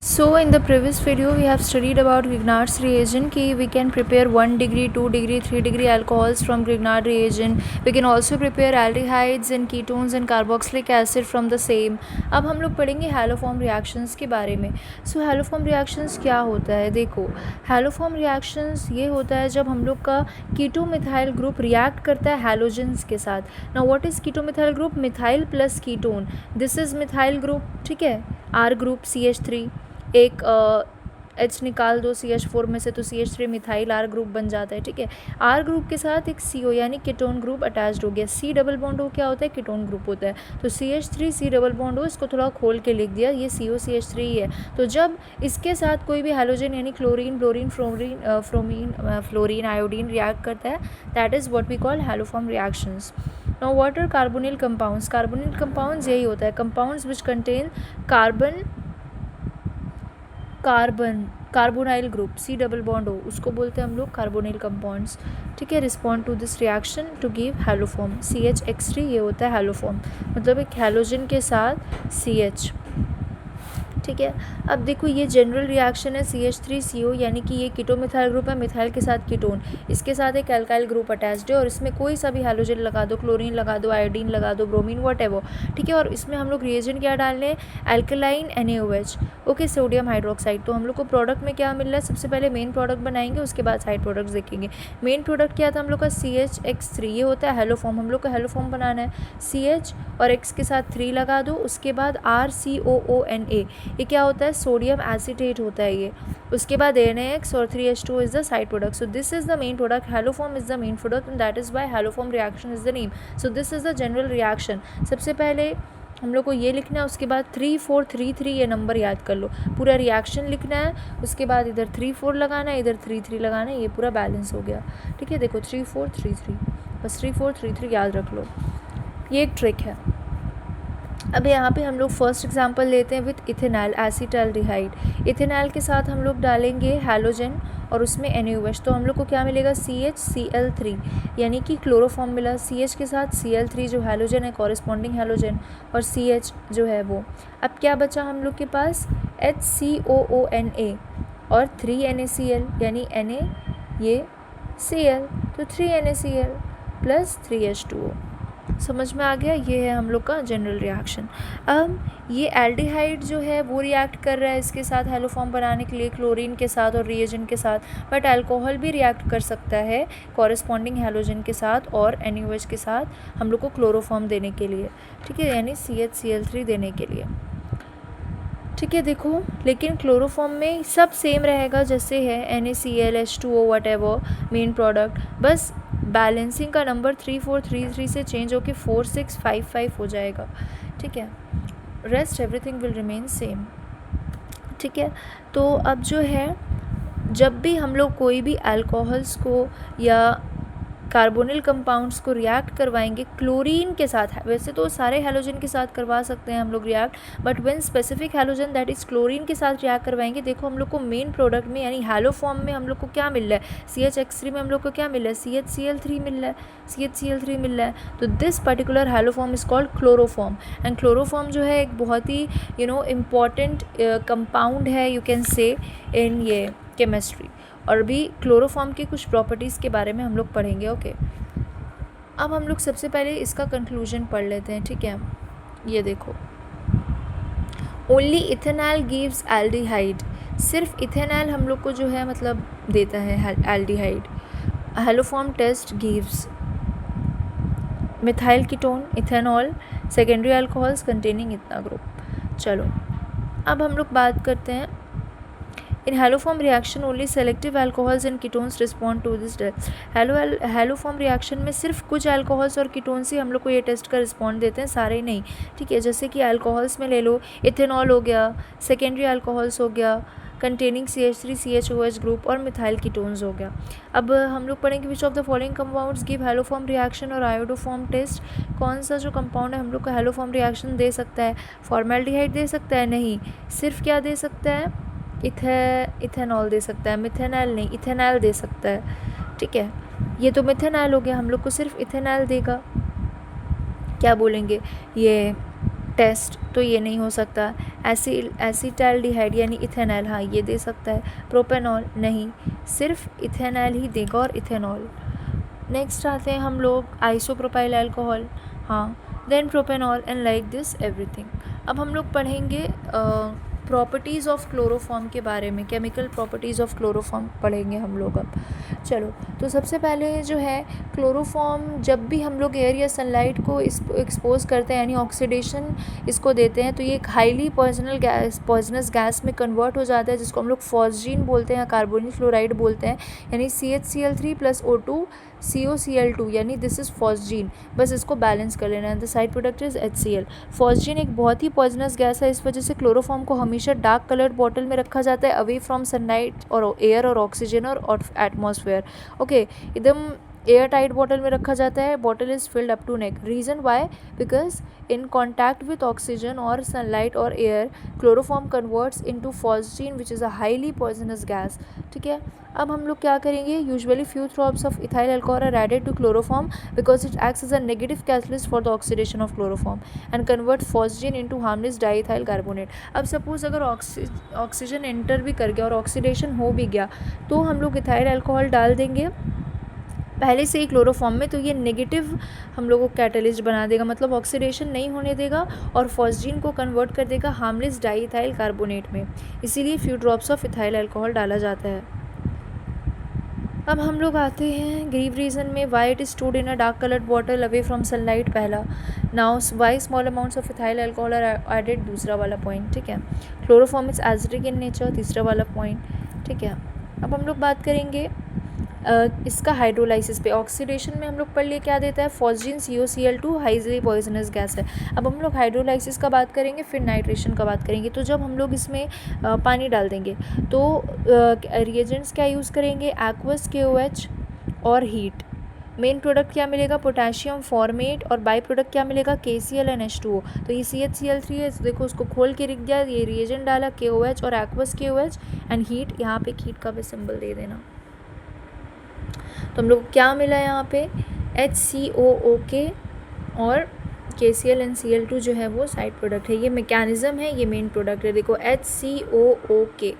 So in the previous video we have studied about Grignard's reagent कि we can prepare 1 degree, 2 degree, 3 degree alcohols from Grignard reagent. We can also prepare aldehydes and ketones and carboxylic acid from the same. अब हम लोग पढ़ेंगे haloform reactions के बारे में. So haloform reactions क्या होता है? देखो, हैलोफॉर्म रिएक्शंस ये होता है जब हम लोग का कीटो मिथाइल ग्रुप रिएक्ट करता है हैलोजेंस के साथ. Now what is keto methyl group? Methyl plus ketone. This is methyl group, ठीक है. आर ग्रुप CH3, एक H निकाल दो CH4 में से तो CH3 मिथाइल R ग्रुप बन जाता है, ठीक है. R ग्रुप के साथ एक CO यानी कीटोन ग्रुप अटैच्ड हो गया. C डबल बॉन्ड हो क्या होता है? कीटोन ग्रुप होता है. तो CH3 C डबल बॉन्ड हो, इसको थोड़ा खोल के लिख दिया, ये CO CH3 ही है. तो जब इसके साथ कोई भी हैलोजन यानी chlorine, bromine, fluorine, iodine react करता है, that is what we call haloform reactions. Now what are carbonyl compounds? Carbonyl compounds यही होता है, compounds which contain carbonyl group, C double bond हो, उसको बोलते हैं हम लोग कार्बोनिल कंपाउंड्स, ठीक है. Respond to this reaction to give haloform. CH(X3) ये होता है हैलोफॉर्म, मतलब एक हैलोजन के साथ CH, ठीक है. अब देखो, ये जनरल रिएक्शन है CH3CO, यानी कि ये कीटो मिथाइल ग्रुप है, मिथाइल के साथ कीटोन, इसके साथ एक एल्काइल ग्रुप अटैच्ड है और इसमें कोई सा भी हैलोजन लगा दो, क्लोरीन लगा दो, आयोडीन लगा दो, ब्रोमीन, व्हाटएवर, ठीक है. और इसमें हम लोग रिएजेंट क्या डालने हैं? Alkaline NaOH, okay, sodium hydroxide. तो हम लोग को प्रोडक्ट में क्या मिल रहा है? सबसे पहले मेन प्रोडक्ट बनाएंगे, उसके बाद साइड प्रोडक्ट्स देखेंगे. मेन प्रोडक्ट क्या था हम लोग का? CH(X3), ये होता है हैलोफॉर्म. हम लोग को हैलोफॉर्म बनाना है, CH और X के साथ 3 लगा दो, उसके बाद RCOONA, ये क्या होता है? सोडियम एसीटेट होता है ये. उसके बाद NaX और 3H2 is the side product. So this is the main product. Haloform is the main product and that is why haloform reaction is the name. So this is the general reaction. सबसे पहले हम लोग को ये लिखना है, उसके बाद 3 4 3 3 ये नंबर याद कर लो. पूरा रिएक्शन लिखना है, उसके बाद इधर 3 4 लगाना है, इधर 3 3 लगाना है, ये पूरा बैलेंस हो गया, ठीक है. देखो 3 4 3 3, बस 3 4 3 3 याद रख लो, ये एक ट्रिक है. अब यहाँ पे हम लोग फर्स्ट एग्जांपल लेते हैं विथ इथेनॉल एसिटाल्डिहाइड. इथेनॉल के साथ हम लोग डालेंगे हैलोजन और उसमें NaOH, तो हम लोग को क्या मिलेगा? CHCl3, यानी कि क्लोरोफॉर्म मिला. CH के साथ Cl3 जो हैलोजन है, कॉरेस्पॉन्डिंग हैलोजन, और CH जो है वो. अब क्या बचा हम लोग के पास? HCOONA और 3 NaCl, यानी Na ये Cl, तो 3 NaCl प्लस 3H2O. समझ में आ गया? ये है हम लोग का जनरल रिएक्शन. अब ये एल्डिहाइड जो है वो रिएक्ट कर रहा है इसके साथ हैलोफॉर्म बनाने के लिए, क्लोरीन के साथ और रिएजेंट के साथ. बट अल्कोहल भी रिएक्ट कर सकता है कॉरेस्पॉन्डिंग हैलोजन के साथ और NaOH के साथ हम लोग को क्लोरोफॉर्म देने के लिए, ठीक है, यानी CHCl3 देने के लिए, ठीक है. देखो, लेकिन क्लोरोफॉर्म में सब सेम रहेगा जैसे है NaCl, H2O, whatever main product, बस बैलेंसिंग का नंबर 3 4 3 3 से चेंज होकर 4 6 5 5 हो जाएगा, ठीक है. Rest everything will remain same, ठीक है. तो अब जो है, जब भी हम लोग कोई भी अल्कोहल्स को या कार्बोनिल कंपाउंड्स को रिएक्ट करवाएंगे क्लोरीन के साथ, वैसे तो सारे हैलोजन के साथ करवा सकते हैं हम लोग react, but when specific halogen that is chlorine के साथ रिएक्ट करवाएंगे, देखो हम लोग को मेन प्रोडक्ट में यानी हैलोफॉर्म में हम लोग को क्या मिल रहा है? CHX3 में हम लोग को क्या मिल रहा है? CHCl3 मिल रहा है, CHCl3 मिल रहा है. तो this particular haloform is called chloroform. And chloroform जो है एक बहुत ही इम्पॉर्टेंट कंपाउंड है, यू कैन से, इन ये केमिस्ट्री. और भी क्लोरोफॉर्म की कुछ प्रॉपर्टीज़ के बारे में हम लोग पढ़ेंगे, ओके. अब हम लोग सबसे पहले इसका कंक्लूजन पढ़ लेते हैं, ठीक है. ये देखो, ओनली इथेनॉल गिव्स एल्डिहाइड. सिर्फ इथेनॉल हम लोग को जो है मतलब देता है aldehyde. Haloform test gives methyl ketone, ethanol, secondary alcohols containing इतना ग्रुप. चलो, अब हम लोग बात करते हैं. In haloform reaction only selective alcohols and ketones respond to this test. Haloform reaction में सिर्फ कुछ अल्कोहल्स और कीटोन्स ही हम लोग को ये टेस्ट का रिस्पॉन्ड देते हैं, सारे नहीं, ठीक है. जैसे कि अल्कोहल्स में ले लो, इथेनॉल हो गया, सेकेंडरी अल्कोहल्स हो गया कंटेनिंग CH3 CHOH ग्रुप, और मिथाइल कीटोन्स हो गया. अब हम लोग पढ़ेंगे which of the following compounds give haloform reaction और आयोडोफॉर्म टेस्ट. कौन सा जो कंपाउंड है हम लोग को हैलोफॉर्म रिएक्शन दे सकता है? फॉर्मेल्डिहाइड दे सकता है? नहीं. सिर्फ क्या दे सकता है? इथेनॉल दे सकता है, मिथेनॉल नहीं, इथेनॉल दे सकता है, ठीक है. ये तो मिथेनॉल हो गया, हम लोग को सिर्फ इथेनॉल देगा. क्या बोलेंगे? ये टेस्ट, तो ये नहीं हो सकता। एसिटाल्डिहाइड यानी इथेनॉल, हाँ ये दे सकता है। प्रोपेनॉल नहीं, सिर्फ इथेनॉल ही देगा और इथेनॉल। नेक्स्ट आते हैं हम लोग आइसोप्रोपाइल अल्कोहल, हाँ, then propanol and like this everything. अब हम लोग पढ़ेंगे प्रॉपर्टीज़ ऑफ क्लोरोफॉर्म के बारे में, केमिकल प्रॉपर्टीज़ ऑफ क्लोरोफॉर्म पढ़ेंगे हम लोग अब। चलो, तो सबसे पहले जो है क्लोरोफॉर्म, जब भी हम लोग एयर या सनलाइट को एक्सपोज करते हैं यानी ऑक्सीडेशन इसको देते हैं, तो ये एक हाईली पॉइजनस गैस में कन्वर्ट हो जाता है, जिसको हम लोग फॉस्जीन बोलते हैं या कार्बोनिल फ्लोराइड बोलते हैं, यानी CHCl3 + O2 COCl2, यानी दिस इज़ फॉस्जीन। बस इसको बैलेंस कर लेना है। The side product is HCl। Phosgene एक बहुत ही पॉइजनस गैस है, इस वजह से क्लोरोफॉर्म को हमेशा डार्क कलर्ड बॉटल में रखा जाता है, अवे फ्रॉम सनलाइट और एयर और ऑक्सीजन और एटमॉस्फेयर। ओके, एकदम एयर टाइट बॉटल में रखा जाता है। Bottle is filled up to neck. Reason why? Because in contact with oxygen और सनलाइट और air, chloroform converts into phosgene which is a highly poisonous gas. ठीक है, अब हम लोग क्या करेंगे, usually few drops of ethyl alcohol are added to chloroform because it acts as a negative catalyst for the oxidation of chloroform and convert phosgene into harmless diethyl carbonate. अब suppose अगर oxygen enter भी कर गया और oxidation हो भी गया, तो हम लोग इथाइल अल्कोहल डाल देंगे पहले से ही क्लोरोफॉर्म में, तो ये नेगेटिव हम लोगों को कैटलिस्ट बना देगा, मतलब ऑक्सीडेशन नहीं होने देगा और फॉस्जीन को कन्वर्ट कर देगा हार्मलेस डाईइथाइल कार्बोनेट में। इसीलिए few drops of ethyl alcohol डाला जाता है। अब हम लोग आते हैं ग्रीव रीज़न में, why it is stored in a dark coloured bottle away from sunlight, पहला। Now why small amounts of ethyl alcohol are added, दूसरा वाला पॉइंट। ठीक है, chloroform is acidic in nature, तीसरा वाला पॉइंट। ठीक है, अब हम लोग बात करेंगे इसका हाइड्रोलाइसिस पे। ऑक्सीडेशन में हम लोग पढ़ लिए क्या देता है, phosgene COCl2 highly poisonous gas है। अब हम लोग हाइड्रोलाइसिस का बात करेंगे, फिर नाइट्रेशन का बात करेंगे। तो जब हम लोग इसमें पानी डाल देंगे तो रिएजेंट्स क्या यूज़ करेंगे, एक्वस KOH और हीट। मेन प्रोडक्ट क्या मिलेगा, पोटेशियम फॉर्मेट, और बाई प्रोडक्ट क्या मिलेगा, KCl and H2O। तो ये CHCl3 है, देखो उसको खोल के रख दिया, ये रिएजेंट डाला KOH और एक्वस KOH एंड हीट, यहाँ पे हीट का भी सिंबल दे देना। तो हम लोग क्या मिला यहाँ पे, HCOOK और KCl and Cl2 जो है वो साइड प्रोडक्ट है। ये मैकेनिज़्म है, ये मेन प्रोडक्ट है, देखो HCOOK।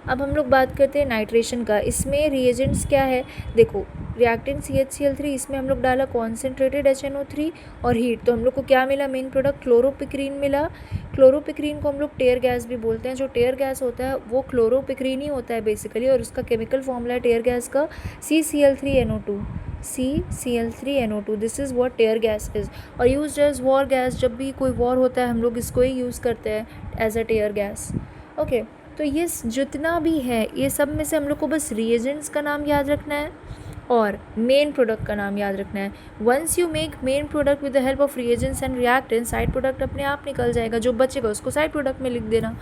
अब हम लोग बात करते हैं नाइट्रेशन का। इसमें रिएजेंट्स क्या है, देखो रिएक्टेंट CHCl3, इसमें हम लोग डाला कॉन्सेंट्रेटेड HNO3 और हीट, तो हम लोग को क्या मिला, मेन प्रोडक्ट क्लोरोपिक्रीन मिला। क्लोरोपिक्रीन को हम लोग टेयर गैस भी बोलते हैं। जो टेयर गैस होता है वो क्लोरोपिक्रीन ही होता है बेसिकली, और उसका केमिकल फॉर्मूला है टेयर गैस का CCl3NO2। CCl3NO2, this is what tear gas is, और यूज्ड एज वॉर गैस। जब भी कोई वॉर होता है हम लोग इसको ही यूज़ करते हैं as a tear gas. Okay, तो ये जितना भी है ये सब में से हम लोग को बस रिएजेंट्स का नाम याद रखना है और मेन प्रोडक्ट का नाम याद रखना है। Once you make main product with the help of reagents and reactants, side product अपने आप निकल जाएगा, जो बचेगा उसको साइड प्रोडक्ट में लिख देना।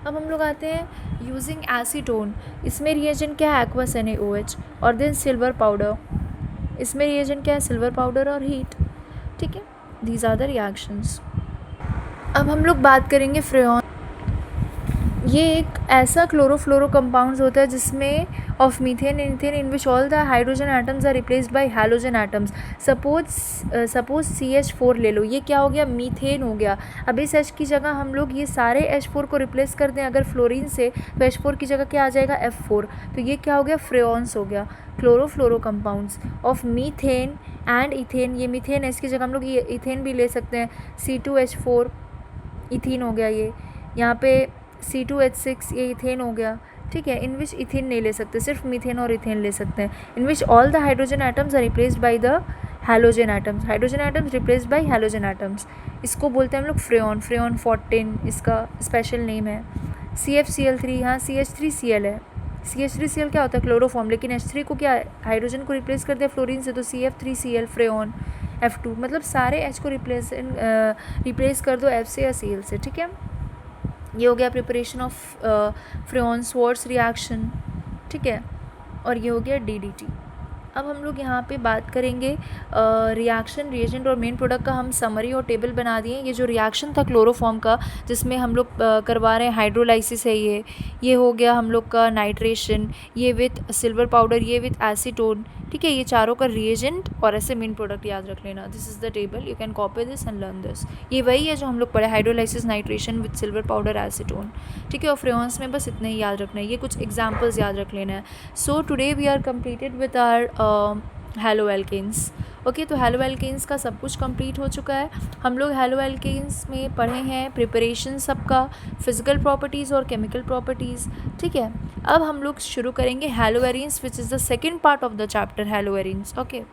अब हम लोग आते हैं यूजिंग एसीटोन। इसमें रिएजेंट क्या है, एक्वस NaOH, और देन सिल्वर पाउडर। इसमें रिएजेंट क्या है, सिल्वर पाउडर और हीट। ठीक है, दीज आर द रिएक्शंस। अब हम लोग बात करेंगे फ्रेऑन। ये एक ऐसा क्लोरोफ्लोरो कंपाउंड्स होता है जिसमें of methane and ethane in which all the hydrogen atoms are replaced by halogen atoms. Suppose CH4 ले लो, ये क्या हो गया, मीथेन हो गया। अब इस H की जगह हम लोग ये सारे H4 को रिप्लेस कर दें अगर फ्लोरीन से, तो H4 की जगह क्या आ जाएगा, F4। तो ये क्या हो गया, फ्रेऑन्स हो गया। Chlorofluoro compounds of methane and ethane, ये मीथेन है, इसकी जगह हम लोग ये इथेन भी ले सकते हैं, C2H4 इथीन हो गया। ये यहाँ पे C2H6 ये इथेन हो गया। ठीक है, इन विच इथेन नहीं ले सकते, सिर्फ मीथेन और इथेन ले सकते हैं। In which all the hydrogen atoms are replaced by the halogen atoms. Hydrogen atoms replaced by halogen atoms, इसको बोलते हैं हम लोग फ्रेऑन। फ्रेऑन 14 इसका स्पेशल नेम है। CFCl3, यहाँ CH3Cl है। CH3Cl क्या होता है, क्लोरोफॉर्म, लेकिन H3 को क्या हाइड्रोजन को रिप्लेस कर दिया फ्लोरीन से, तो CF3Cl फ्रेऑन। F2 मतलब सारे H को रिप्लेस कर दो F से या Cl से। ठीक है, ये हो गया प्रिपरेशन ऑफ फ्रेऑन स्वार्ट्स रिएक्शन। ठीक है, और ये हो गया DDT। अब हम लोग यहाँ पे बात करेंगे रिएक्शन, रिएजेंट और मेन प्रोडक्ट का। हम समरी और टेबल बना दिए। ये जो रिएक्शन था क्लोरोफॉर्म का जिसमें हम लोग करवा रहे हैं हाइड्रोलाइसिस है, ये हो गया हम लोग का नाइट्रेशन, ये विथ सिल्वर पाउडर, ये विथ एसीटोन। ठीक है, ये चारों का रिएजेंट और ऐसे मेन प्रोडक्ट याद रख लेना। This is the table, you can copy this and learn this. ये वही है जो हम लोग पढ़े, hydrolysis nitration with silver powder acetone. ठीक है, और फ्रेयॉन्स में बस इतना ही याद रखना है, ये कुछ एग्जाम्पल्स याद रख लेना है। So today we are completed with our halo alkanes. Okay, तो हेलो एल्केन्स का सब कुछ कंप्लीट हो चुका है। हम लोग हेलो एल्केन्स में पढ़े हैं प्रिपरेशन सबका, फिजिकल प्रॉपर्टीज़ और केमिकल प्रॉपर्टीज़। ठीक है, अब हम लोग शुरू करेंगे haloarenes which is the second part of the chapter haloarenes. Okay.